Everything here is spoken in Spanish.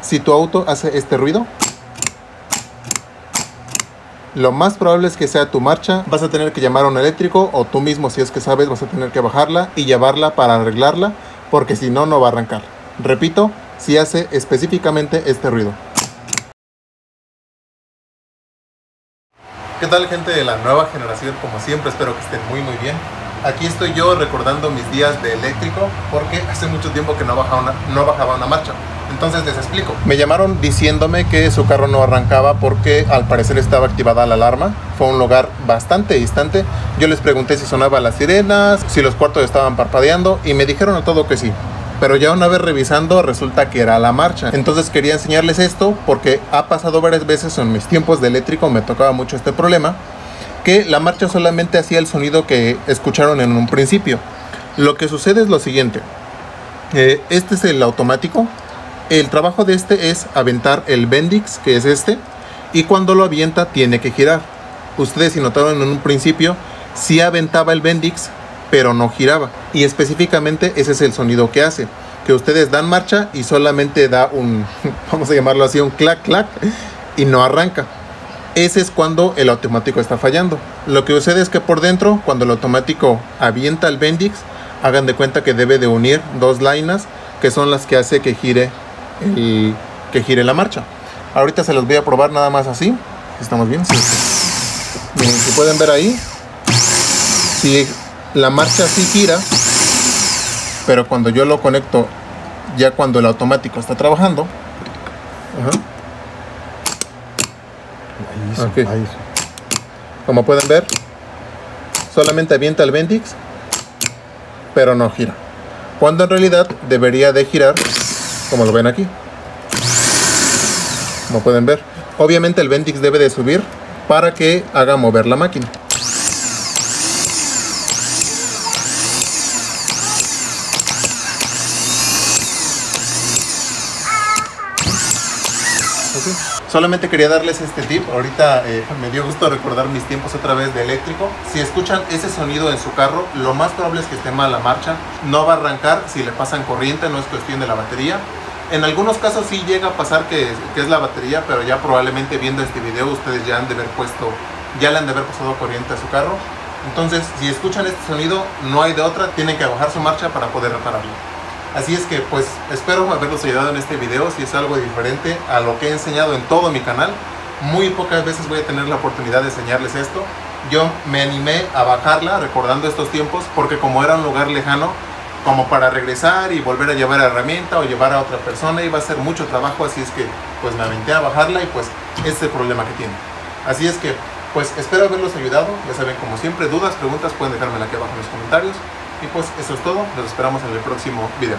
Si tu auto hace este ruido, lo más probable es que sea tu marcha. Vas a tener que llamar a un eléctrico, o tú mismo, si es que sabes, vas a tener que bajarla y llevarla para arreglarla, porque si no, no va a arrancar. Repito, si hace específicamente este ruido. ¿Qué tal, gente de la nueva generación? Como siempre, espero que estén muy bien. Aquí estoy yo recordando mis días de eléctrico, porque hace mucho tiempo que no bajaba una marcha. Entonces les explico. Me llamaron diciéndome que su carro no arrancaba porque al parecer estaba activada la alarma. Fue un lugar bastante distante. Yo les pregunté si sonaban las sirenas, si los cuartos estaban parpadeando, y me dijeron a todo que sí. Pero ya una vez revisando, resulta que era la marcha. Entonces quería enseñarles esto porque ha pasado varias veces en mis tiempos de eléctrico, me tocaba mucho este problema, que la marcha solamente hacía el sonido que escucharon en un principio. Lo que sucede es lo siguiente. Este es el automático. El trabajo de este es aventar el Bendix, que es este, y cuando lo avienta tiene que girar. Ustedes, si notaron en un principio, sí aventaba el Bendix, pero no giraba. Y específicamente ese es el sonido que hace, que ustedes dan marcha y solamente da un, vamos a llamarlo así, un clac clac, y no arranca. Ese es cuando el automático está fallando. Lo que sucede es que por dentro, cuando el automático avienta el Bendix, hagan de cuenta que debe de unir dos lainas, que son las que hace que gire la marcha. Ahorita se los voy a probar nada más así. ¿Estamos bien? Sí. Miren, si pueden ver ahí, si la marcha sí gira, pero cuando yo lo conecto, ya cuando el automático está trabajando, okay, como pueden ver, solamente avienta el Bendix, pero no gira, cuando en realidad debería de girar, como lo ven aquí. Como pueden ver, obviamente el Bendix debe de subir para que haga mover la máquina. Okay. Solamente quería darles este tip. Ahorita me dio gusto recordar mis tiempos otra vez de eléctrico. Si escuchan ese sonido en su carro, lo más probable es que esté mal la marcha. No va a arrancar si le pasan corriente, no es cuestión de la batería. En algunos casos sí llega a pasar que es la batería, pero ya probablemente viendo este video ustedes ya le han de haber pasado corriente a su carro. Entonces, si escuchan este sonido, no hay de otra, tienen que bajar su marcha para poder repararlo. Así es que pues espero haberlos ayudado en este video. Si es algo diferente a lo que he enseñado en todo mi canal, muy pocas veces voy a tener la oportunidad de enseñarles esto. Yo me animé a bajarla recordando estos tiempos, porque como era un lugar lejano, como para regresar y volver a llevar a herramienta o llevar a otra persona, iba a ser mucho trabajo. Así es que pues me aventé a bajarla, y pues este es el problema que tiene. Así es que pues espero haberlos ayudado. Ya saben, como siempre, dudas, preguntas, pueden dejármela aquí abajo en los comentarios. Y pues eso es todo, nos esperamos en el próximo video.